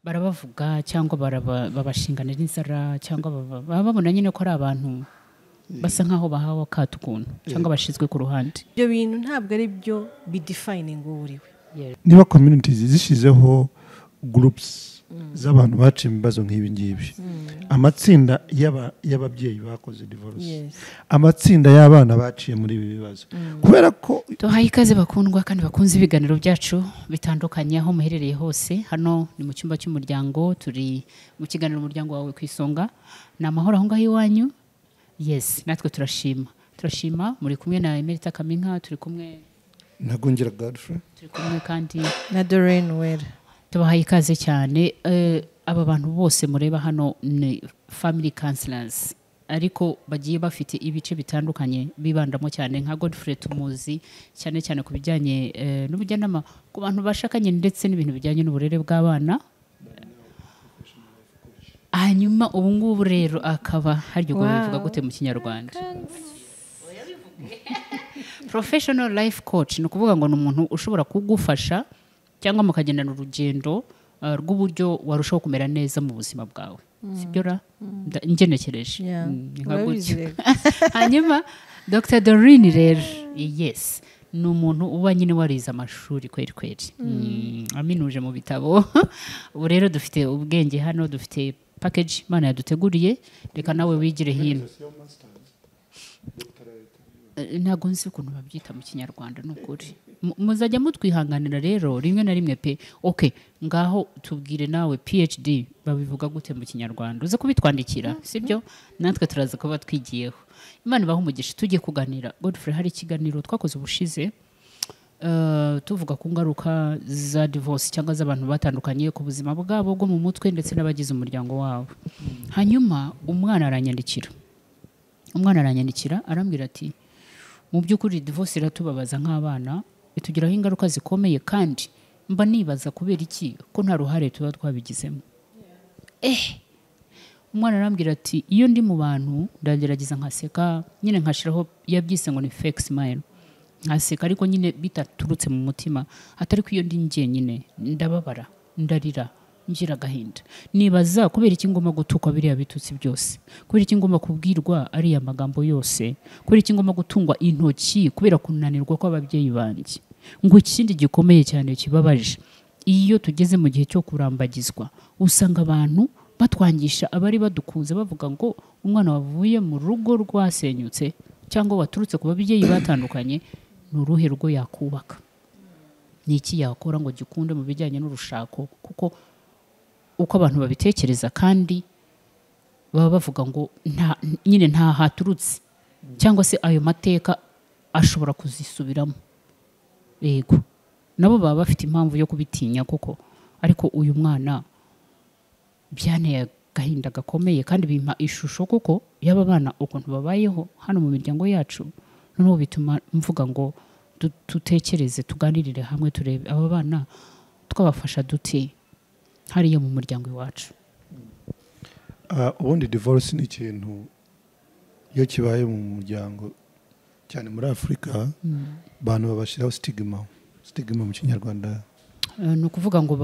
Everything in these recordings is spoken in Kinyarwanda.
barabavuga cyangwa babashinganira inzara cyangwa baba babona nyine ko ari abantu basa nkaho bahawe akato ukuntu cyangwa bashizwe ku ruhande. Ibyo bintu ntabwo ari byo bidefining uriwe. Niba communities zishizeho groups z'abantu baciye ibibazo nk'ibi ngibi, amatsinda y'ababyeyi bakoze divorce, amatsinda y'abana baciye muri ibi bibazo, kubera ko tuhaye ikaze bakundwa kandi bakunze ibiganiro byacu bitandukanye aho muherereye hose. Hano ni mu cyumba cy'umuryango, turi mu kiganiro umuryango wawe ku isonga. Ni amahoro aho ngaho iwanyu? Yes, natwe turashima muri kumwe na Emerita Kaminka, turi kumwe na Gungira Godfrey, turi kumwe kandi na Doreen Wera. Tubahaye ikaze cyane. Aba bantu bose mureba hano ni family counselors, ariko bagiye bafite ibice bitandukanye bibandamo cyane. Nka Godfrey tumuzi cyane cyane ku bijyanye n'ubujyanama ku bantu bashakanye ndetse n'ibintu bijyanye n'uburere bw'abana. Hanyuma ubu ngubu rero akaba hari ubwo bivuga gute mu Kinyarwanda? Professional life coach, ni ukuvuga ngo ni umuntu ushobora kugufasha cyangwa mukagendana urugendo rw'uburyo warushaho kumera neza mu buzima bwawe. Sibyo ra? Ngenekereje. Hanyuma Dr. Doreen rero, yes, ni umuntu uba nyine warize amashuri kweri. Aminuje mu bitabo. Ubu rero dufite ubwenge hano, dufite package Imana yaduteguriye. Reka nawe wigire hino. Ntago nzi ukuntu babyita mu Kinyarwanda n'ukuri. Muzajya mutwihanganira rero rimwe na rimwe pe. Okay, ngaho tubwire nawe PhD babivuga gute mu Kinyarwanda? Uze kubitwandikira, sibyo? Natwe turaza kuba twigiyeho. Imana ibahe umugisha. Tujye kuganira. Godfrey, hari ikiganiro twakoze ubushize tuvuga ku ngaruka za divorce cyangwa z'abantu batandukanye ku buzima bwabo bwo mu mutwe ndetse n'abagize umuryango wabo. Hanyuma umwana aranyandikira arambwira ati mu by'ukuri divorce iratubabaza nk'abana, itugiraho ingaruka zikomeye kandi mba nibaza kubera iki ko nta ruhare tuba twabigizemo. Umwana arambwira ati iyo ndi mu bantu ndagerageza nkaseka, nyine nkashiraho yabyise ngo ni fake smile, nkaseka ariko nyine bitaturutse mu mutima, atari ko iyo ndi njyenyine ndababara, ndarira, ngira agahinda, nibaza kubera iki ngomba gutukwa biriya bitutsi byose, kubera iki ngomba kubwirwa ariya magambo yose, kubera iki ngomba gutungwa intoki kubera kunanirwa kw'ababyeyi banjye. Ngo ikindi gikomeye cyane kibabaje, iyo tugeze mu gihe cyo kurambagizwa usanga abantu batwangisha abari badukunze bavuga ngo umwana wavuye mu rugo rwasenyutse cyangwa waturutse ku babyeyi batandukanye ni uruhe rugo yakubaka, ni iki yakora ngo gikunde mu bijyanye n'urushako, kuko uko abantu babitekereza kandi baba bavuga ngo nyine nta haturutse cyangwa se ayo mateka ashobora kuzisubiramo. Yego, nabo baba bafite impamvu yo kubitinya koko, ariko uyu mwana byanteye agahinda gakomeye kandi bimpa ishusho kuko y'aba bana ukuntu babayeho hano mu miryango yacu. Noneho bituma mvuga ngo tutekereze, tuganirire hamwe, turebe aba bana twabafasha dute hariya mu muryango iwacu. Ubundi divorce ni ikintu iyo kibaye mu muryango cyane muri Afurika, abantu babashiraho stigma mu Kinyarwanda. Ni ukuvuga ngo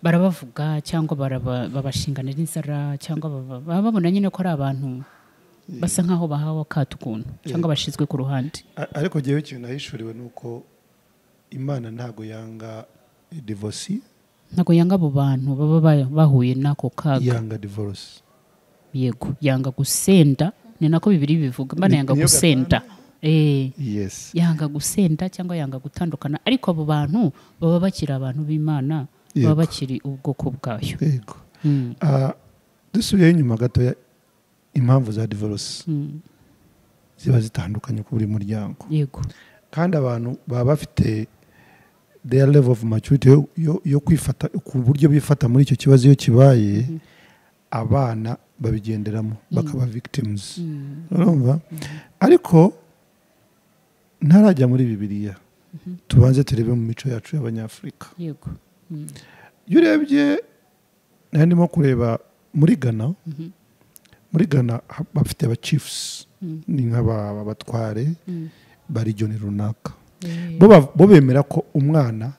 barabavuga cyangwa babashinganira inzara cyangwa baba babona nyine ko ari abantu basa nkaho bahawe akato ukuntu cyangwa bashizwe ku ruhande. Ariko jewe ikintu nahishuriwe nuko Imana ntago yanga divorce, ntago yanga abo bantu baba bahuye nako kaga, yanga divorce. Yego, yanga gusenda, ni nako Bibiri bivuga, Imana yanga gusenda. Yes, yanga gusenda cyangwa yanga gutandukana, ariko abo bantu baba bakiri abantu b'Imana, baba bakiri ubwoko bwayo. Yego. Dusubiye inyuma gato ya impamvu za divorce ziba zitandukanye ku buri muryango. Yego, kandi abantu baba bafite their level of maturity yo kwifata ku buryo bifata muri icyo kibazo iyo kibaye. Abana babigenderamo bakaba victims, urumva. Ariko ntarajya muri Bibiliya, tubanze turebe mu mico yacu y'Abanyafurika. Yego, iyo urebye ndimo kureba muri Ghana, bafite aba chiefs, ni nk'abatware ba region runaka. Bo bemera ko umwana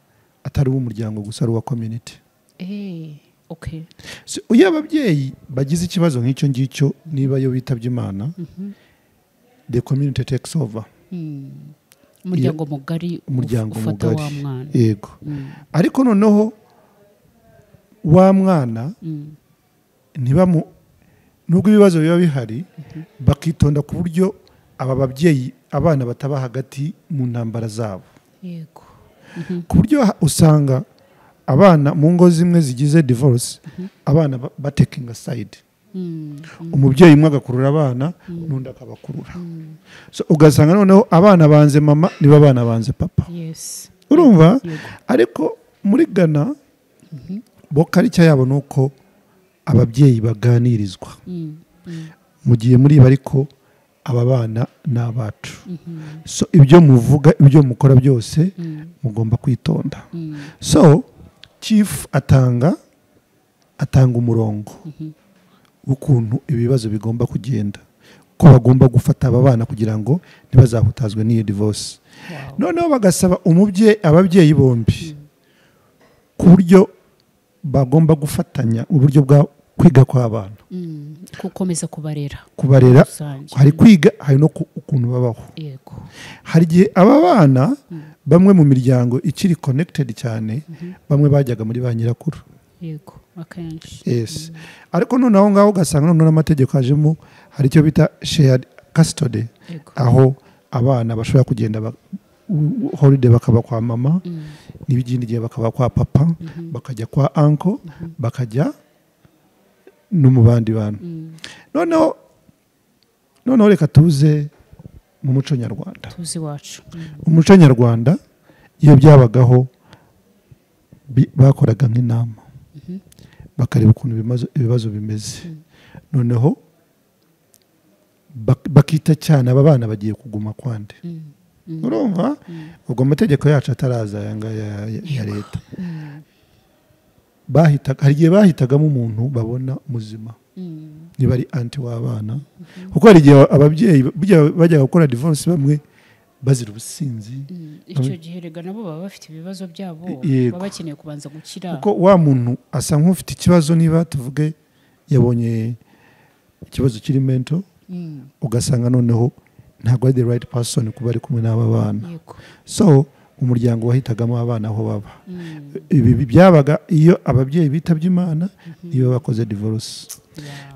atari uw'umuryango gusa, ari uwa community. okay. iyo ababyeyi bagize ikibazo nk'icyo ngicyo niba yo bitabye Imana the community takes over. Umuryango mugari ufata wa mwana. Yego. Ariko noneho wa mwana nubwo ibibazo biba bihari bakitonda ku buryo aba babyeyi abana bataba hagati mu ntambara zabo. Yego. Ku buryo usanga abana mu ngo zimwe zigize divorce abana batekinga side. Umubyeyi umwe agakurura abana n'undi akabakurura. So ugasanga noneho abana banze mama niba abana banze papa. Yes. Urumva? Ariko muri Ghana bo karicya yabo nuko ababyeyi baganirizwa. Mu gihe muri bariko aba bana n'abacu. So ibyo muvuga ibyo mukora byose mugomba kwitonda. So chief atanga umurongo ukuntu ibibazo bigomba kugenda, ko bagomba gufata aba bana kugira ngo ntibazahutazwe n'iyo divorce. Noneho bagasaba ababyeyi bombi ku buryo bagomba gufatanya uburyo bwa kwiga kw'abana, gukomeza kubarera, hari kwiga hari no ukuntu babaho. Yego. Hari igihe aba bana bamwe mu miryango ikiri connected cyane bamwe bajyaga muri ba nyirakuru. Yego, akenshi. Yes. Ariko noneho ngaho ugasanga noneho n'amategeko ajemo hari icyo bita shared custody. Aho abana bashobora kugenda holiday bakaba kwa mama n'ibindi gihe bakaba kwa papa bakajya kwa uncle bakajya no mu bandi bantu. Noneho reka tuze mu muco nyarwanda. Tuzi wacu. Umuco nyarwanda iyo byabagaho bakoraga nk'inama bakareba ukuntu ibibazo bimeze. Noneho bakita cyane aba bana bagiye kuguma kwande. Urumva? Ubwo amategeko yacu ataraza ya leta. Hari igihe bahitagamo umuntu babona muzima niba ari anti w'abana, kuko hari igihe ababyeyi bajya gukora divorce bamwe bazira ubusinzi. Icyo gihe rega nabo baba bafite ibibazo byabo baba bakeneye kubanza gukira, kuko wa muntu asa nk'ufite ikibazo. Niba tuvuge yabonye ikibazo kiri mental, ugasanga noneho ntabwo ari the right person kuba ari kumwe n'aba bana. So umuryango wahitagamo abana aho baba. Ibi byabaga iyo ababyeyi bitabye Imana iyo bakoze divorce.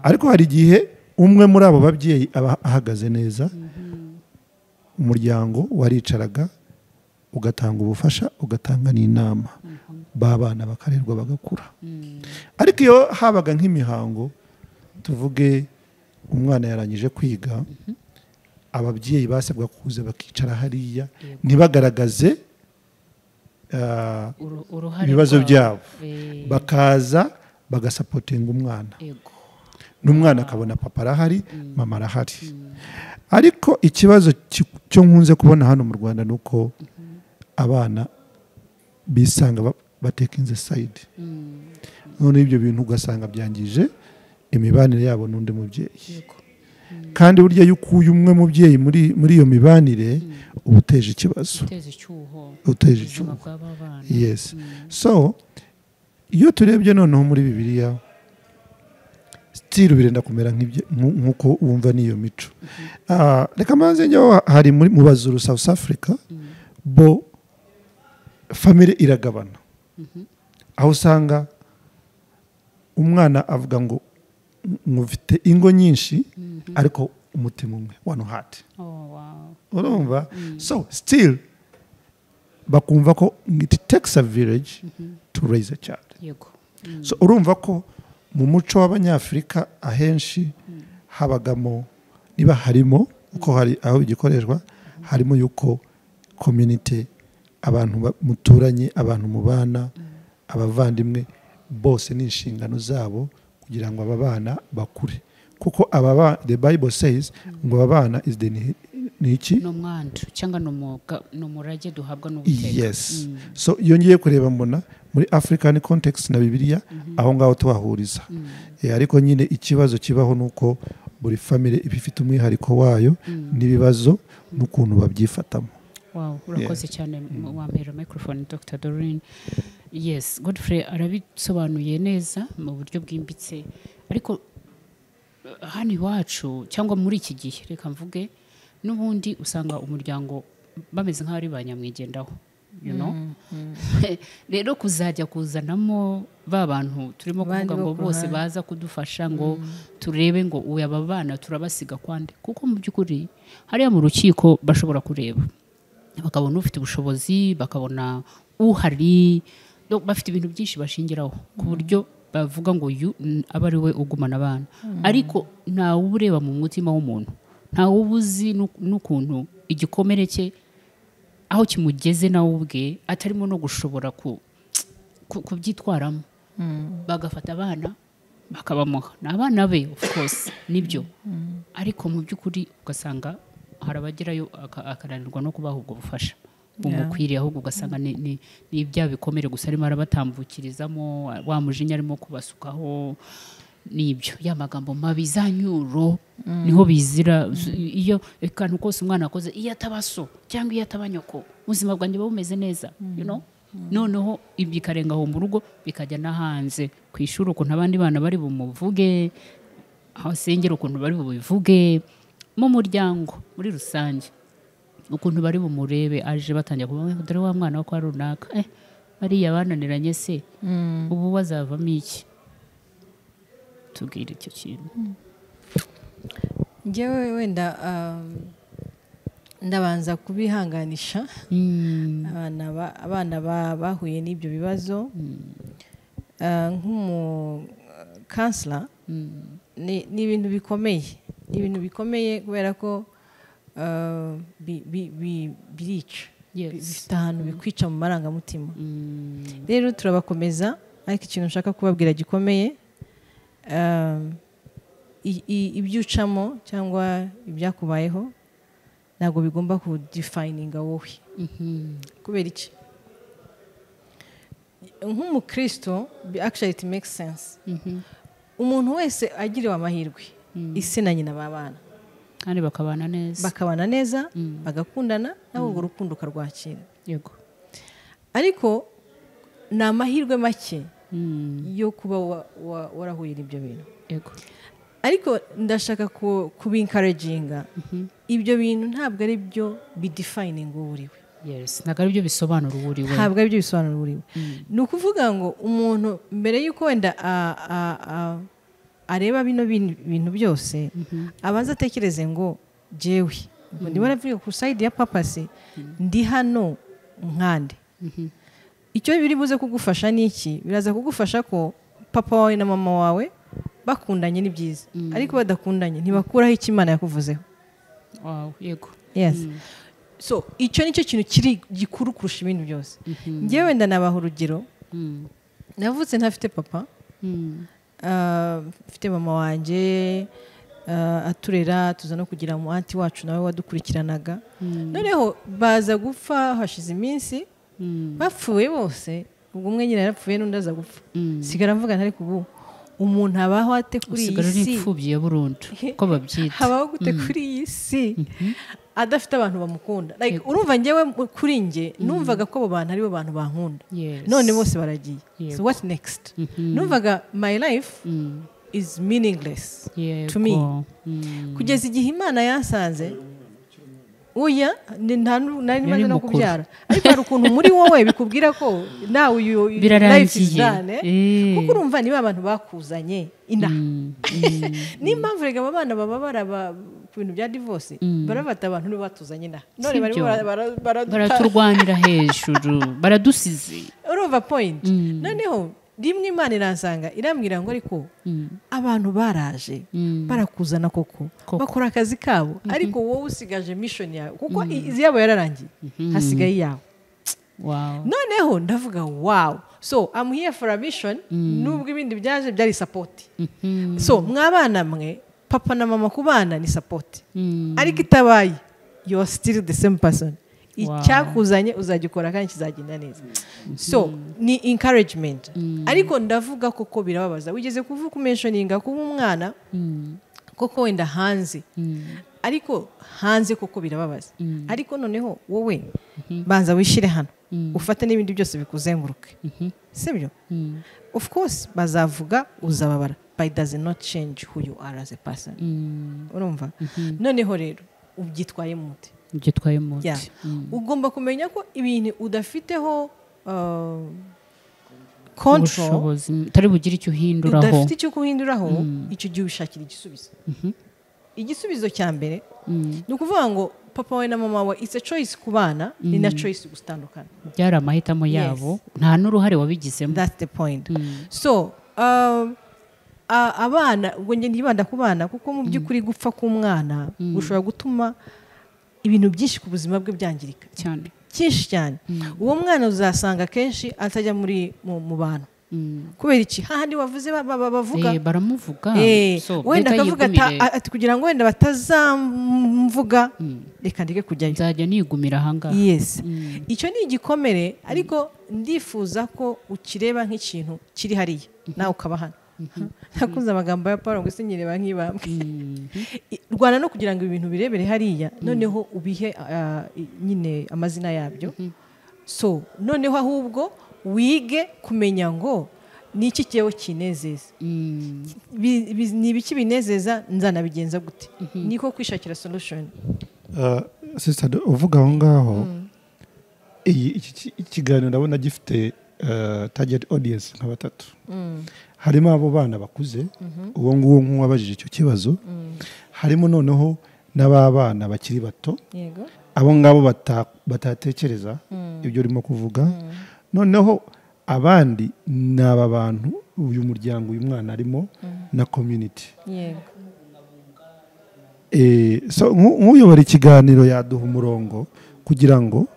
Ariko hari igihe umwe muri abo babyeyi aba ahagaze neza, umuryango waricaraga ugatanga ubufasha ugatanga n'inama, babana bakarerwa bagakura. Ariko iyo habaga nk'imihango, tuvuge umwana yarangije kwiga, ababyeyi basabwa kuza bakicara hariya ntibagaragaze ibibazo byabo, bakaza bagasapotinga umwana, n'umwana akabona papa arahari mama arahari. Ariko ikibazo cyo nkunze kubona hano mu Rwanda nuko abana bisanga batekinze side. None ibyo bintu ugasanga byangije imibanire yabo n'undi mubyeyi. Kandi burya yukuye umwe mubyeyi muri iyo mibanire ubuteje ikibazo, uteje icyuho. Yes. So iyo turebye noneho muri Bibiliya still birenda kumera nk'uko wumva n'iyo mico. Reka manze njyewe hari mu Bazuru South Africa bo family iragabana, aho usanga umwana avuga ngo mufite ingo nyinshi ariko umutima umwe, one heart. Urumva? So still bakumva ko it takes a village to raise a child. So urumva ko mu muco w'Abanyafurika ahenshi habagamo, niba harimo uko hari aho igikoreshwa, harimo yuko community, abantu muturanye, abantu mubana, abavandimwe bose n'inshingano zabo kugira ngo aba bana bakure. Kuko the Bible says ngo aba bana is the niki n'umwandu cyangwa n'umurage duhabwa n'Uwiteka. Yes. So iyo ngiye kureba mbona muri African context na Bibiliya aho ngaho tuhahuriza. Ariko nyine ikibazo kibaho nuko buri family ifite umwihariko wayo n'ibibazo n'ukuntu babyifatamo. wow urakoze cyane wampera microphone Dr. Doreen. Yes, Godfrey arabisobanuye neza mu buryo bwimbitse, ariko hano iwacu cyangwa muri iki gihe reka mvuge n'ubundi usanga umuryango bameze nk'aho ari ba nyamwigendaho, you know. Rero kuzajya kuzanamo ba bantu turimo kuvuga ngo bose baza kudufasha ngo turebe ngo uyu aba bana turabasiga kwande, kuko mu by'ukuri hariya mu rukiko bashobora kureba bakabona ufite ubushobozi, bakabona uhari, bafite ibintu byinshi bashingiraho ku buryo bavuga ngo aba ari we ugumana abana. Ariko ntawe ureba mu mutima w'umuntu, ntawe ubuzi n'ukuntu igikomere cye aho kimugeze nawe ubwe atarimo no gushobora kubyitwaramo. Bagafata abana bakabamuha, ni abana be of course nibyo, ariko mu by'ukuri ugasanga hari abagerayo akananirwa no kubaha ubwo bufasha bumukwiriye, ahubwo ugasanga ni ibya bikomere gusa arimo arabatambukirizamo, wa mujinya arimo kubasukaho, nibyo ya magambo mabi za nyuro niho bizira. Iyo akantu kose umwana akoze, iyo atabaso cyangwa iyo atabanyoko ubuzima bwanjye bumeze neza, you know. Noneho ibyo bikarenga aho mu rugo bikajya na hanze ku ishuri, ukuntu abandi bana bari bumuvuge, aho asengera ukuntu bari bubivuge, mu muryango muri rusange ukuntu bari bumurebe, aje batangira kuvuga dore wa mwana wo kwa runaka, bariya bananiranye se ubu wazavamo iki? Tubwire icyo kintu. Njyewe wenda ndabanza kubihanganisha abana bahuye n'ibyo bibazo. Nk'umu counselor ni ibintu bikomeye, kubera ko birica, bifite ahantu bikwica mu marangamutima. Rero turabakomeza, ariko ikintu nshaka kubabwira gikomeye, ibyo ucamo cyangwa ibyakubayeho ntabwo bigomba kudefininga wowe. Kubera iki? Nk'umukristo actually it makes sense. Umuntu wese agiriwe amahirwe, ise na nyina babana kandi bakabana neza, bagakundana, nawe urwo rukundo ukarwakira. Yego. Ariko ni amahirwe make yo kuba warahuye n'ibyo bintu. Yego. Ariko ndashaka kubincouraginga, ibyo bintu ntabwo ari byo bidefininga uwo uriwe. Yes, ntabwo ari byo bisobanura uwo uriwe. Ntabwo ari byo bisobanura uwo uriwe. Ni ukuvuga ngo umuntu mbere y'uko wenda areba bino bintu byose, abanza atekereze ngo jewe niba navuye ku side ya papa se, ndi hano nkande. Icyo biri buze kugufasha ni iki? Biraza kugufasha ko papa wawe na mama wawe bakundanye ni byiza, ariko badakundanye ntibakuraho icyo Imana yakuvuzeho. Wow, yego. Yes. So icyo nicyo kintu kiri gikuru kurusha ibindi byose. Njyewe wenda nabaha urugero, navutse ntafite papa, mfite mama wanjye aturera, tuza no kugira mu anti wacu nawe wadukurikiranaga. Noneho baza gupfa hashize iminsi, bapfuye bose, ubwo umwe nyine yarapfuye n'undi aza gupfa. Sigara mvuga ntari kubu umuntu abaho ate kuri iyi si, usigara n'imfubyi ya burundu ko babyita, habaho gute kuri iyi si adafite abantu bamukunda. Like urumva njyewe kuri nge numvaga ko abo bantu ari bo bantu bankunda, none bose baragiye. So what next? Numvaga my life is meaningless to me, kugeza igihe Imana yasanze oya nari maze no kubyara, ariko hari ukuntu muri wowe bikubwira ko nawe life is done, kuko urumva niba abantu bakuzanye ina n'impamvu rega abana baba baraba ku bintu bya divorce, barabata abantu nibo batuzanye ina, none baraturwanira hejuru, baradusize. Urumva point? Noneho rimwe Imana iransanga irambwira ngo ariko abantu baraje barakuzana koko bakora akazi kabo, ariko wowe usigaje mission yawe, kuko iziyabo yararangiye, hasigaye yawe. Wow. Noneho ndavuga wow, so I'm here for a mission, nubwo ibindi byaje byari support. So mwabana mwe papa na mama kubana ni support, ariko itabaye you are still the same person. Icyakuzanye uzagikora kandi kizagenda neza. So ni encouragement, ariko ndavuga koko birababaza. Wigeze kuvuga mentioninga kuba umwana koko wenda hanze ariko hanze koko birababaza ariko noneho wowe banza wishire hano ufate n'ibindi byose bikuzenguruke sibyo of course bazavuga uzababara but it does not change who you are as a person urumva noneho rero ubyitwaye muti ugomba kumenya ko ibintu udafiteho control tari bugire icyo uhinduraho udafite icyo kuhinduraho icyo gihe ubishakira igisubizo cya mbere ni ukuvuga ngo papa we na mama we it's a choice ku bana ni na choice gutandukana byari amahitamo yabo nta n'uruhare wabigizemo that's the point so abana ubwo njye ndibanda ku bana kuko mu by'ukuri gupfa k'umwana gushobora gutuma ibintu byinshi ku buzima bwe byangirika cyane cyinshi cyane uwo mwana uzasanga kenshi atajya mu bantu kubera iki hahandi wavuze bavuga baramuvuga wenda akavuga ati kugira ngo wenda batazamvuga reka ndike kujyayo nzajya nigumira ahangaha yes icyo ni igikomere ariko ndifuza ko ukireba nk'ikintu kiri hariya nawe ukaba hano nakunze amagambo ya Paul ngo sinyireba nk'ibambwe rwana no kugira ngo ibintu birebere hariya noneho ubihe nyine amazina yabyo so noneho ahubwo wige kumenya ngo ni iki cyewe kinezeza ni ibiki binezeza nzanabigenza gute niko kwishakira solution sister uvuga aho ngaho ikiganiro ndabona gifite target audience nka batatu harimo abo bana bakuze uwo nguwo nk'uwabajije icyo kibazo harimo noneho n'ababana bakiri bato abo ngabo batatekereza ibyo urimo kuvuga noneho abandi ni aba bantu uyu muryango uyu mwana arimo na community so nk'uyobora ikiganiro yaduha umurongo kugira ngo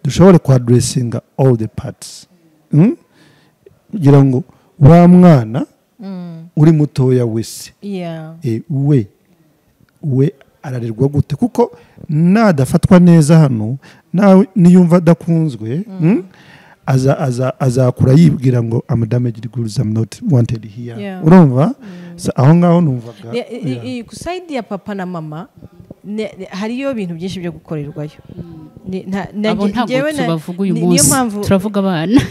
dushobore kuadressinga all the parts kugira ngo wa mwana uri mutoya wese we ararerwa gute kuko nadafatwa neza hano niyumva adakunzwe azakura yibwira ngo I'm damaged goods, I'm not wanted here urumva aho ngaho numvaga ku side ya papa na mama hariyo ibintu byinshi byo gukorerwayo abo ntabwo tubavuga uyu munsi turavuga abana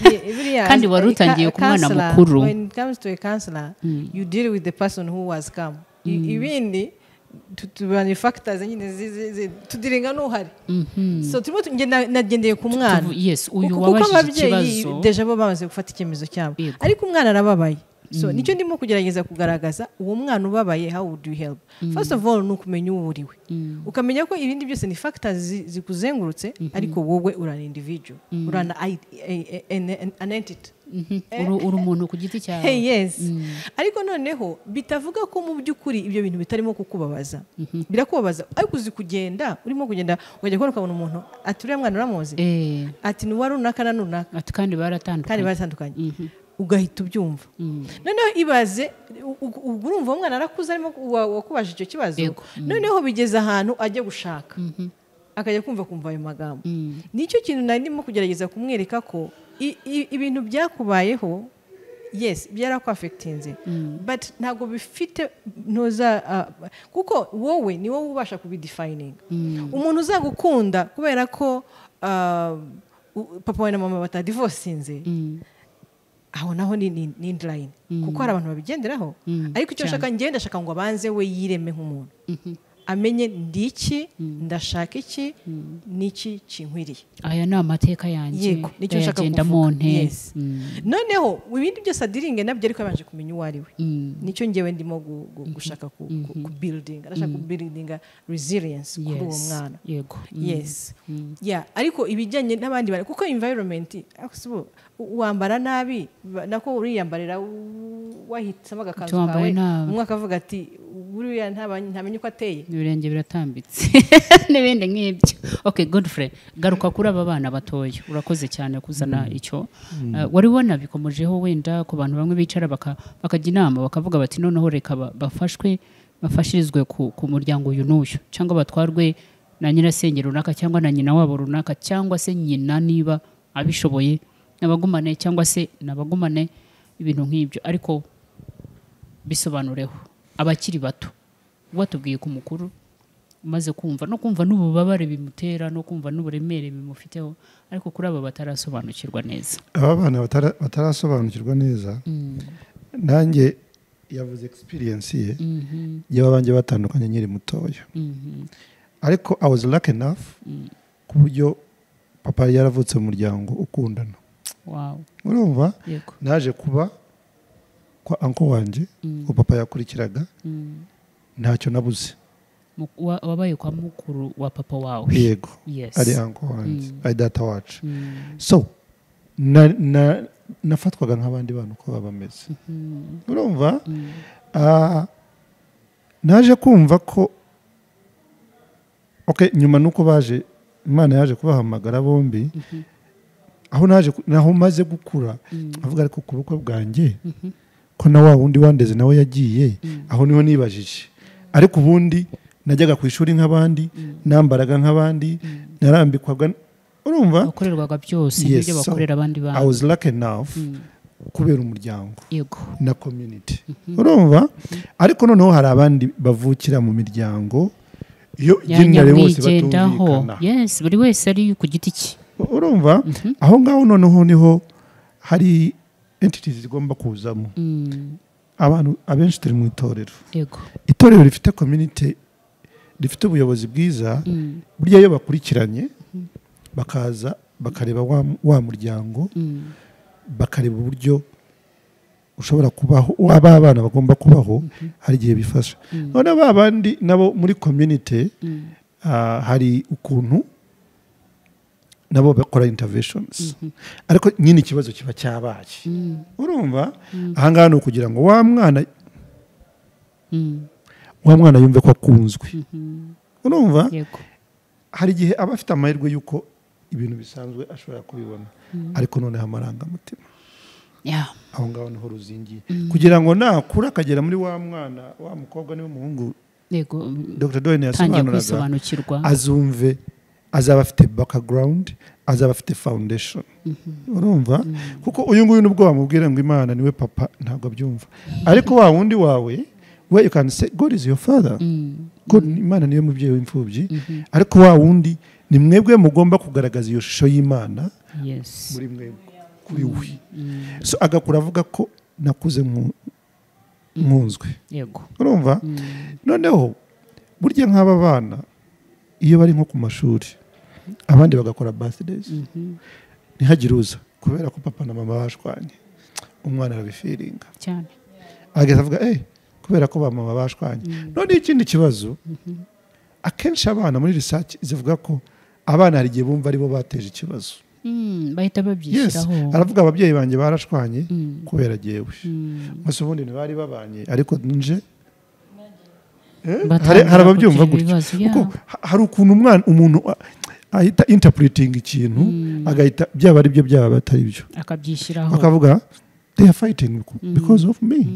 kandi wari utangiye ku mwana mukuru when it comes to a counselor you deal with the person who has come ibindi tubanye factors nyine tudirenga n'uhari so turimo nagendeye ku mwana uyu wabajije ikibazo deja bo bamaze gufata icyemezo cyabo ariko umwana arababaye so nicyo ndimo kugerageza kugaragaza uwo mwana ubabaye how would you help first of all nukumenya uwo uriwe ukamenya ko ibindi byose ni factors zikuzengurutse ariko wowe urana individual urana an entity uri umuntu ku giti cyawe yes ariko noneho bitavuga ko mu by'ukuri ibyo bintu bitarimo kukubabaza birakubabaza ariko uzi kugenda urimo kugenda ukajya kubona ukabona umuntu ati uriya mwana uramuzi ati ni wari runaka na runaka ati kandi baratandukanye ugahita ubyumva noneho ibaze urumva uwo mwana arakuze arimo wakubajije icyo kibazo noneho bigeze ahantu ajya gushaka akajya kumva ayo magambo nicyo kintu nari ndimo kugerageza kumwereka ko ibintu byakubayeho yes byarakwafectinze but ntabwo bifite ntuza kuko wowe ni wowe ubasha kubidefining umuntu uzagukunda kubera ko papa we na mama batadivorcinze aho naho ni line kuko hari abantu babigenderaho ariko icyo nshaka ngenda ndashaka ngo abanze we yireme nk'umuntu amenye ndiki ndashaka iki niki kinkwiriye aya ni amateka yanjye nicyo nshaka kuvuga noneho ibindi byose adiringe nabyo ariko yabanje kumenya uwo ari we nicyo ngewe ndimo gushaka ku building arashaka ku building resilience kuri uwo mwana yes ariko ibijyanye n'abandi bari kuko environment wambara nabi nako uriyambarira wahitsemo agakanzu kawe umwe akavuga ati buriya ntamenye uko ateye ibirenge biratambitse n'ibindi nk'ibyo okay Godfrey garuka kuri aba bana batoya urakoze cyane kuzana icyo wari ubona bikomejeho wenda ku bantu bamwe bicara bakajya inama bakavuga bati noneho reka bafashirizwe ku muryango uyu n'uyu cyangwa batwarwe na nyirasenge runaka cyangwa na nyina wabo runaka cyangwa se nyina niba abishoboye nabagumane cyangwa se nabagumane ibintu nk'ibyo ariko bisobanureho abakiri bato watubwiye ku mukuru maze kumva n'ububabare bimutera no kumva n'uburemere bimufiteho ariko kuri aba batarasobanukirwa neza aba bana batarasobanukirwa neza nanjye yavuze experience ye y'abanje batandukanye nyiri mutoya ariko I was lucky enough ku buryo papa yaravutse mu muryango ukundana urumva naje kuba kwa uncle wanje papa yakurikiraga ntacyo nabuze wabaye kwa mukuru wa papa wawe yego ari uncle wanje ari data wacu so nafatwaga nk'abandi bantu uko baba bameze urumva naje kumva ko nyuma nuko baje Imana yaje kubahamagara bombi aho maze gukura avuga ariko ku bukwe bwanjye ko na wa wundi wandeze nawe yagiye aho niho nibajije ariko ubundi najyaga ku ishuri nk'abandi nambaraga nk'abandi narambikwaga urumva bakorerwaga byose n'ibyo bakorera abandi bantu I was lucky enough kubera umuryango na community urumva ariko noneho hari abandi bavukira mu miryango iyo generally bose batumvikana yes buri wese ari ku giti cye urumva aho ngaho noneho niho hari entities zigomba kuzamo abantu abenshi turi mu itorero rifite community rifite ubuyobozi bwiza burya iyo bakurikiranye bakaza bakareba wa muryango bakareba uburyo ushobora kubaho waba abana bagomba kubaho hari igihe bifasha none babandi nabo muri community hari ukuntu nabo bakora interventions ariko nyine ikibazo kiba cyabaye urumva ahangaha ni ukugira ngo wa mwana yumve ko akunzwe urumva hari igihe aba afite amahirwe y'uko ibintu bisanzwe ashobora kubibona ariko noneho amarangamutima aho ngaho niho ruzingiye kugira ngo nakura akagera muri wa mwana wa mukobwa niwe muhungu Dr. Doyne yasobanuraga azumve azaba afite background azaba afite foundation urumva kuko uyu nguyu nubwo wamubwira ngo Imana niwe papa ntabwo abyumva ariko wa wundi wawe where you can say God is your father God Imana niwe mubyeyi w'imfubyi ariko wa wundi ni mwebwe mugomba kugaragaza iyo shusho y'Imana muri mwebwe kuri we so agakura avuga ko nakuze nkunzwe urumva noneho burya nk'aba bana iyo bari nko ku mashuri abandi bagakora birthdays ntihagire uza kubera ko papa na mama bashwanye umwana arabifiringa cyane ageze avuga kubera ko mama bashwanye none ikindi kibazo akenshi abana muri research zivuga ko abana hari igihe bumva aribo bateje ikibazo bahita babyishyiraho aravuga ababyeyi banjye barashwanye kubera jyewe gusa ubundi ntibari babanye ariko nje hari ababyumva gutya kuko hari ukuntu umuntu ahita interpreting ikintu agahita byaba ari byo byaba batari byo akabyishyiraho akavuga they are fighting because of me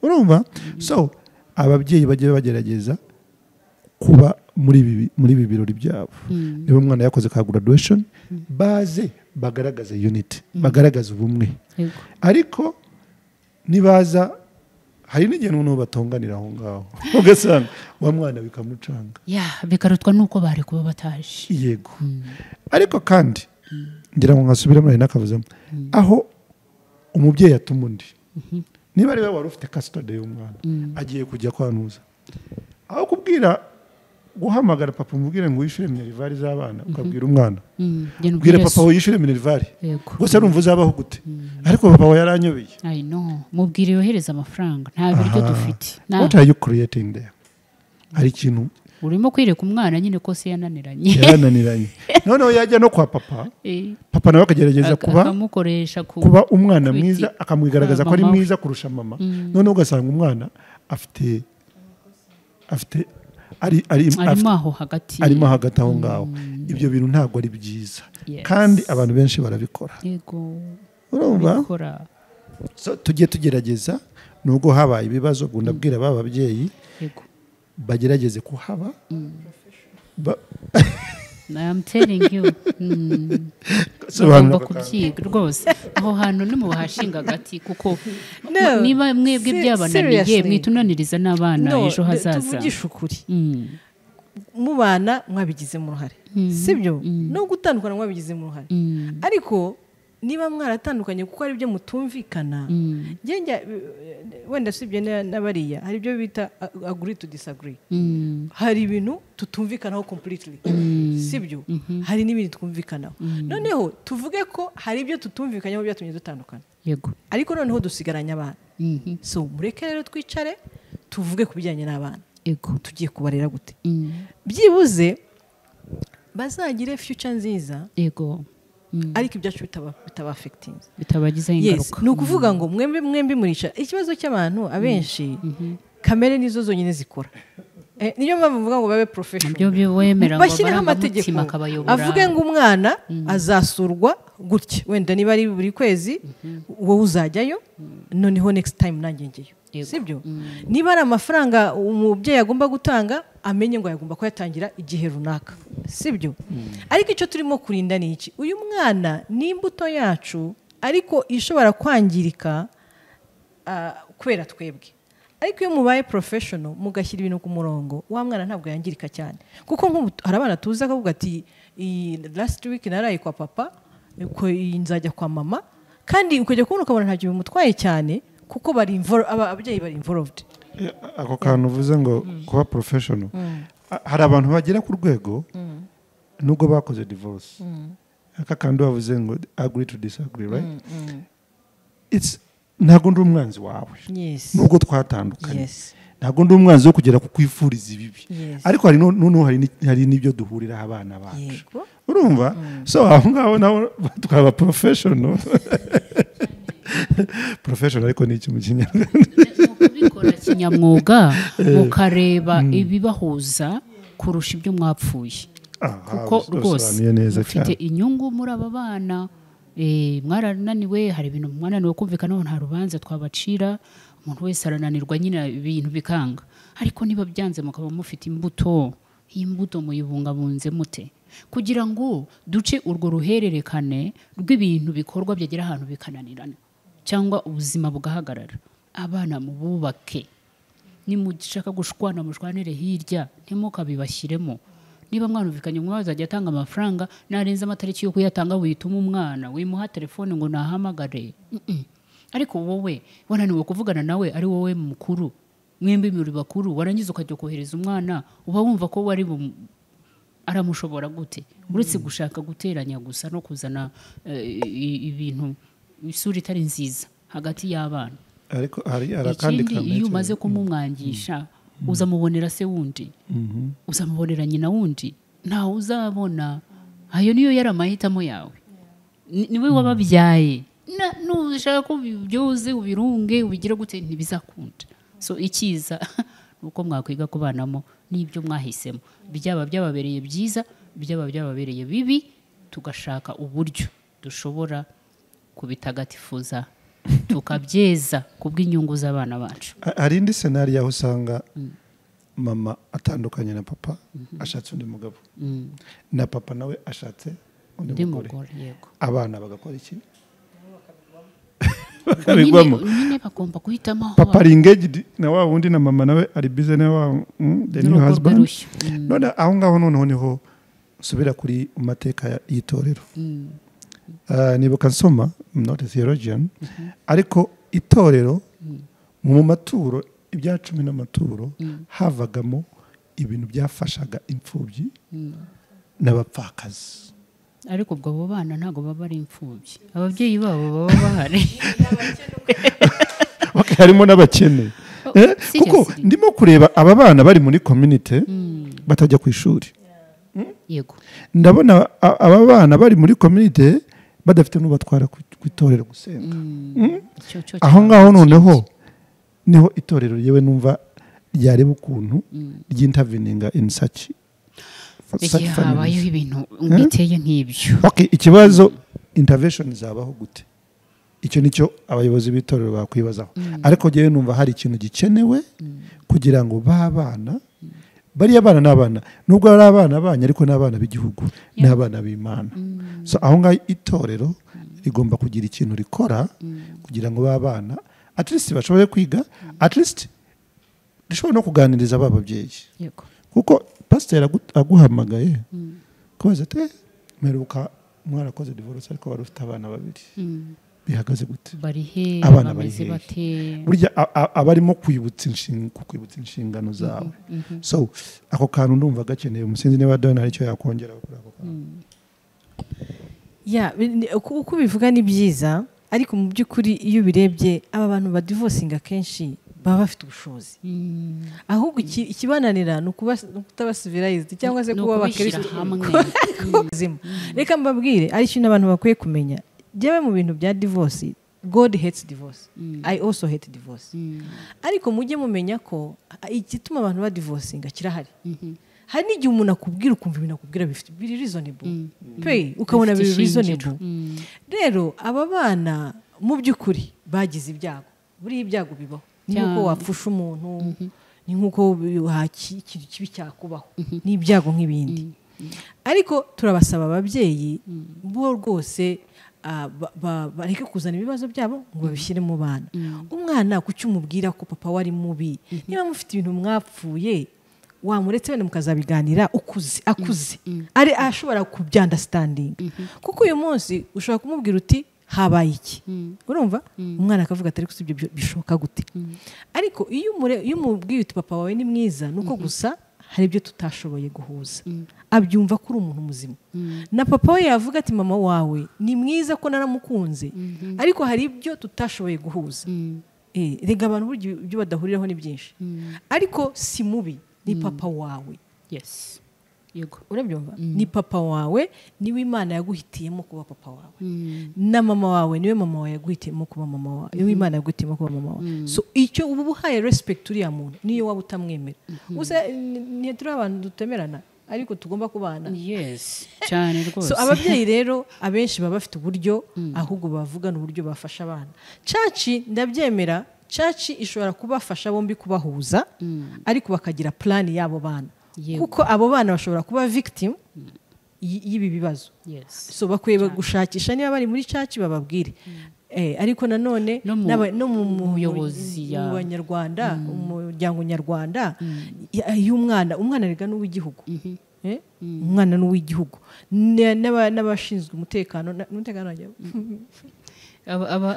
urumva so ababyeyi bagiye bagerageza kuba muri ibi birori byabo niba umwana yakoze ka graduation baze bagaragaza unity bagaragaza ubumwe ariko nibaza hari n'igihe n'umuntu batonganira aho ngaho ugasanga wa mwana bikamucanga bikarutwa nuko bari kuba bataje yego ariko kandi ngira ngo nkasubire muri nakavuzemo aho umubyeyi atuma undi niba ari we wari ufite custody y'umwana agiye kujya kwanuza aho kubwira guhamagara papa umubwire ngo wishyure minervari z'abana ukabwira umwana ubwire papa ngo yishyure minervari gusa arumva uzabaho gute ariko papa we yaranyobeye mubwire yohereza amafaranga nta biryo dufite what are you creating there hari ikintu urimo kwireka umwana nyine ko se yananiranye noneho yajya no kwa papa papa nawe akagerageza kuba umwana mwiza akamwigaragaza ko ari mwiza kurusha mama noneho ugasanga umwana afite arimo aho hagati aho ngaho ibyo bintu ntabwo ari byiza kandi abantu benshi barabikora urumva tujye tugerageza nubwo habaye ibibazo ndabwira ba babyeyi bagerageze kuhaba I'm telling you bagomba kubyiga rwose aho hantu ni mu bahashinga agati kuko niba mwebwe byabananiye mwitunaniriza n'abana ejo hazaza tuvugisha ukuri mubana mwabigizemo uruhare sibyo no gutandukana mwabigizemo uruhare ariko niba mwaratandukanye kuko ari byo mutumvikana wenda sibye n'abariya hari ibyo bita agree to disagree hari ibintu tutumvikanaho completely sibyo hari n'ibindi twumvikanaho noneho tuvuge ko hari ibyo tutumvikanyaho byatumye dutandukana yego ariko noneho dusigaranye abana so mureke rero twicare tuvuge ku bijyanye n'abana yego tugiye kubarera gute byibuze bazagire future nziza yego ariko ibyacu bitaba affecting bitabagize ingaruka ni ukuvuga ngo mwembi murica ikibazo cy'abantu abenshi kamere nizo zonyine zikora niyo mpamvu mvuga ngo babe professional bashyiraho amategeko avuge ngo umwana azasurwa gutya wenda niba ari buri kwezi wowe uzajyayo noneho next time nanjye ngeyo sibyo niba ari amafaranga umubyeyi agomba gutanga amenye ngo yagomba kuyatangira igihe runaka sibyo ariko icyo turimo kurinda ni iki uyu mwana ni imbuto yacu ariko ishobora kwangirika kubera twebwe ariko iyo mubaye professional mugashyira ibintu ku murongo wa mwana ntabwo yangirika cyane kuko hari abana tuzi akavuga ati last week naraye kwa papa nzajya kwa mama kandi ukajya kubona ukabona ntacyo bimutwaye cyane kuko ababyeyi bari involved ako kantu uvuze ngo kuba professional hari abantu bagera ku rwego nubwo bakoze divorce aka kandi bavuze ngo agree to disagree right ntabwo ndi umwanzi wawe nubwo twatandukanye ntabwo ndi umwanzi wo kugera kukwifuriza ibibi ariko hari n'ibyo duhuriraho abana bacu urumva so aho ngaho nabo twaba professional ariko ni iki mu kinyarwanda kubikora kinyamwuga mukareba ibibahuza kurusha ibyo mwapfuye kuko rwose mufite inyungu muri aba bana mwarananiwe hari ibintu mwananiwe kumvikanaho nta rubanza twabacira umuntu wese arananirwa nyine ibintu bikanga ariko niba byanze mukaba mufite imbuto iyi mbuto muyibungabunze mute kugira ngo duce urwo ruhererekane rw'ibintu bikorwa byagera ahantu bikananirana cyangwa ubuzima bugahagarara abana mububake nimushaka gushwana mushwanire hirya ntimukabibashyiremo niba mwanumvikanye umwe azajya atanga amafaranga narenza amatariki yo kuyatanga wituma umwana wimuha telefone ngo nahamagare ariko wowe wananiwe kuvugana nawe ari wowe mukuru mwembi muri bakuru warangiza ukajya kohereza umwana uba wumva ko wari aramushobora gute uretse gushaka guteranya gusa no kuzana ibintu isura itari nziza hagati y'abana ariko hari arakandi kamwe iyo umaze kumumwangisha uzamubonera se wundi uzamubonera nyina wundi ntawe uzabona ayo niyo yari amahitamo yawe niwe wababyaye nushaka ko byuze ubirunge ubigira gute ntibizakunda so ikiza nuko mwakwiga kubanamo n'ibyo mwahisemo byaba byababereye byiza byaba byababereye bibi tugashaka uburyo dushobora kubitagatifuza tukabyeza kubw'inyungu z'abana bacu. Hari indi scenario aho usanga mama atandukanye na papa ashatse undi mugabo na papa nawe ashatse undi mugore abana bagakora iki? bakabigwamo nyine bagomba guhitamo papa ari engaged na wa wundi na mama nawe ari busy na wa the new husband none aho ngaho noneho niho subira kuri mateka y'itorero nibuka nsoma not a theologian ariko itorero mu maturo ibya 10 n'amaturo havagamo ibintu byafashaga imfubyi n'abapfakazi ariko ubwo abo bana ntago baba ari imfubyi ababyeyi babo baba bahari harimo n'abakene kuko ndimo kureba aba bana bari muri community batajya ku ishuri yego ndabona aba bana bari muri community badafite n'ubatwara ku itorero gusenga aho ngaho noneho niho itorero yewe numva ryareba ukuntu ry'interveninga in such habayeho ibintu biteye nk'ibyo ikibazo intervention zabaho gute icyo nicyo abayobozi b'itorero bakwibazaho ariko jewe numva hari ikintu gikenewe kugira ngo babana bari abana n'abana nubwo ari abana banya ariko n'abana b'igihugu n'abana b'Imana so aho ngaho itorero rigomba kugira ikintu rikora kugira ngo babana at least bashobore kwiga at least rishobora no kuganiriza ababyeyi kuko pasiteri aguhamagaye kubaza ati mperuka mwarakoze divorce ariko wari ufite abana babiri bihagaze gute barihe abana bari bate burya abarimo kwibutsa inshingano zawe so ako kantu ndumva gakeneye umusinzi niba Donna hari icyo yakongera kuri ako kantu uko bivuga ni byiza ariko mu by'ukuri iyo birebye aba bantu ba divorcing akenshi baba bafite ubushobozi ahubwo ikibananira ni ukutaba civilized cyangwa se kuba bakirishira hamwe reka mbabwire ari ikintu abantu bakwiye kumenya jewe mu bintu bya divorce God hates divorce I also hate divorce ariko mujye mumenya ko igituma abantu ba divorcing kirahari hari n'igihe umuntu akubwira ukumva ibintu akubwira biri reasonable pe ukabona biri reasonable rero aba bana mu by'ukuri bagize ibyago buri ibyago bibaho ni nkuko wapfusha umuntu ni nkuko ikintu kibi cyakubaho ni ibyago nk'ibindi ariko turabasaba ababyeyi bo rwose bareke kuzana ibibazo byabo ngo babishyire mu bana umwana kuki umubwira ko papa wari mubi niba mufite ibintu mwapfuye wamuretse wenda mukazabiganira akuze ari ashobora kubyandastanding kuko uyu munsi ushobora kumubwira uti habaye iki urumva umwana akavuga atari ko ibyo bishoboka gute ariko iyo umubwiye uti papa wawe ni mwiza nuko gusa hari ibyo tutashoboye guhuza abyumva ko uri umuntu muzima na papa we yavuga ati mama wawe ni mwiza ko naramukunze ariko hari ibyo tutashoboye guhuza rega abantu buryo ibyo badahuriraho ni byinshi ariko si mubi ni papa wawe yes yego urabyumva ni papa wawe niwe Imana yaguhitiyemo kuba papa wawe na mama wawe niwe mama wawe yaguhitiyemo kuba mama wawe niwe Imana yaguhitiyemo kuba mama wawe so icyo ubu buhaye respect uriya muntu niyo waba utamwemera gusa ntituri abantu dutemerana ariko tugomba kubana yes cyane rwose so ababyeyi rero abenshi baba bafite uburyo ahubwo bavugana uburyo bafasha abana caci ndabyemera caci ishobora kubafasha bombi kubahuza ariko bakagira plan yabo bana kuko abo bana bashobora kuba victim y'ibi bibazo so bakwiye gushakisha niba bari muri caci bababwire ariko nanone no mu buyobozi mu banyarwanda umuryango nyarwanda umwana rega n'uw'igihugu umwana n'uw'igihugu n'abashinzwe umutekano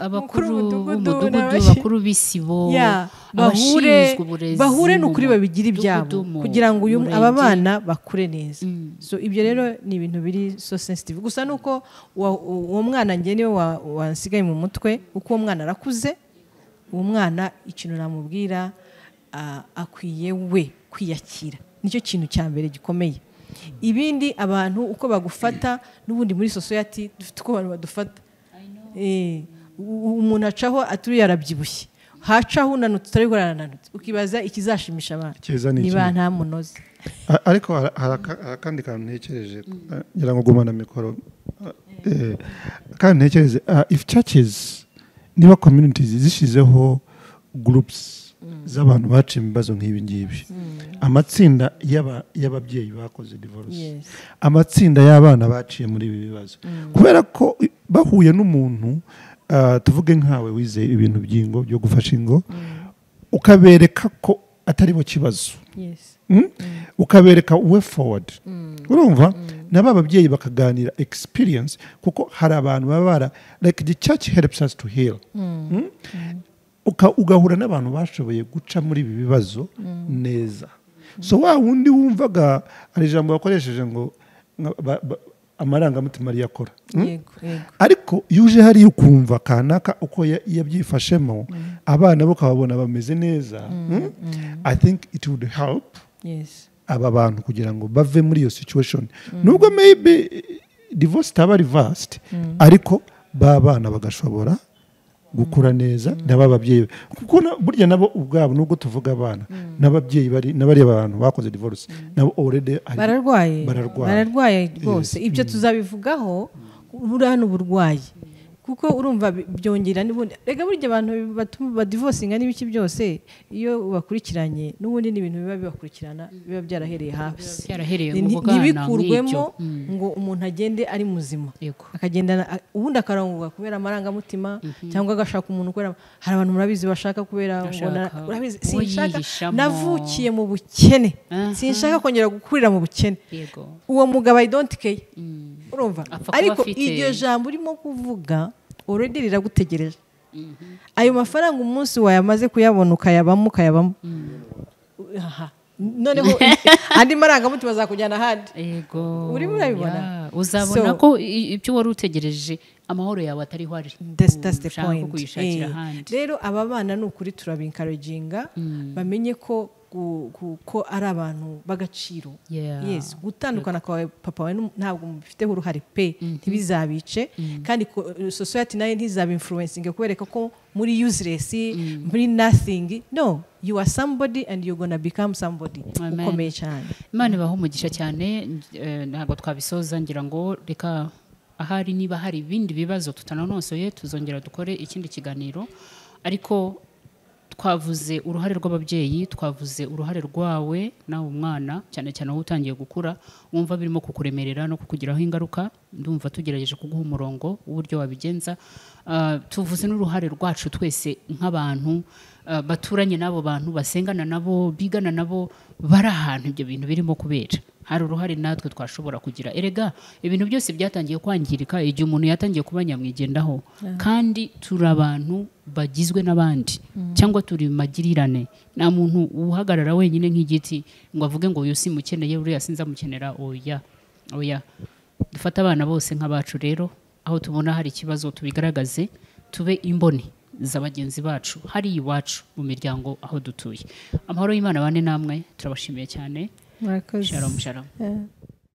abakuru b'umudugudu bakuru b'isibo bahure n'ukuri babigira ibyabo kugira ngo aba bana bakure neza so ibyo rero ni ibintu biri so sensitive gusa nuko uwo mwana njye niwe wansigaye mu mutwe uko uwo mwana arakuze uwo mwana ikintu namubwira akwiye we kwiyakira nicyo kintu cya mbere gikomeye ibindi abantu uko bagufata n'ubundi muri society dufite uko abantu badufata umuntu acaho aturiye arabyibushye hacaho unanutse utari gurananutse ukibaza ikizashimisha abantu niba nta munoze ariko hari akandi kantu ntekereje ngira ngo gumana mikoro kandi ntekereze if churches niba communities zishizeho groups z'abantu baciye ibibazo nk'ibi ngibi amatsinda y'ababyeyi bakoze divorce amatsinda y'abana baciye muri ibi bibazo kubera ko bahuye n'umuntu tuvuge nkawe wize ibintu by'ingo byo gufasha ingo ukabereka ko atari bo kibazo ukabereka way forward urumva naba ababyeyi bakaganira experience kuko hari abantu baba like the church helps us to heal ugahura n'abantu bashoboye guca muri ibi bibazo neza so wa wundi wumvaga hari ijambo bakoresheje ngo amarangamutima ariyakora ariko yuje hari ukumva kanaka uko yabyifashemo abana bo kababona bameze neza I think it would help aba bantu kugira ngo bave muri iyo situation nubwo maybe divorce taba reversed ariko bana bagashobora gukura neza n'ababyeyi kuko burya nabo ubwabo nubwo tuvuga abana n'ababyeyi n'abari abantu bakoze divorce nabo already bararwaye rwose ibyo tuzabivugaho burano burwayi kuko urumva byongera n'ubundi rega burya abantu badivorcinga n'ibiki byose iyo bakurikiranye n'ubundi n'ibintu biba bibakurikirana biba byarahereye hasi ntibikurwemo ngo umuntu agende ari muzima akagenda ubundi akaranguka kubera amarangamutima cyangwa agashaka umuntu kubera hari abantu murabizi bashaka kubera urabizi sinshaka navukiye mu bukene sinshaka kongera gukurira mu bukene uwo mugabo I don't care urumva ariko iryo jambo urimo kuvuga already riragutegereje ayo mafaranga umunsi wayamaze kuyabona ukayabamo noneho andi marangamutima azakujyana ahandi uri murabibona uzabona ko ibyo wari utegereje amahoro yawe atariho ari that's the point rero aba bana ni ukuri turabincouraginga bamenye ko ari abantu b'agaciro yes gutandukana kwawe papa wawe ntabwo mubifiteho uruhare pe ntibizabice kandi society nayo ntizabe influencing kubereka ko muri useless muri nothing no you are somebody and you're gonna become somebody ukomeye cyane Imana ibaho umugisha cyane ntabwo twabisoza ngira ngo reka ahari niba hari ibindi bibazo tutananosoye tuzongera dukore ikindi kiganiro ariko twavuze uruhare rw'ababyeyi twavuze uruhare rwawe nawe umwana cyane cyane aho utangiye gukura wumva birimo kukuremerera no kukugiraho ingaruka ndumva tugerageje kuguha umurongo w'uburyo wabigenza tuvuze n'uruhare rwacu twese nk'abantu baturanye n'abo bantu basengana nabo bigana nabo bari ahantu ibyo bintu birimo kubera hari uruhare natwe twashobora kugira erega ibintu byose byatangiye kwangirika igihe umuntu yatangiye kuba nyamwigendaho kandi turi abantu bagizwe n'abandi cyangwa turi magirirane nta muntu uhagarara wenyine nk'igiti ngo avuge ngo uyu simukeneye uriya sinzamukenera oya dufata abana bose nk'abacu rero aho tubona hari ikibazo tubigaragaze tube imboni za bagenzi bacu hari iwacu mu miryango aho dutuye amahoro y'Imana bane namwe turabashimiye cyane Shalom shalom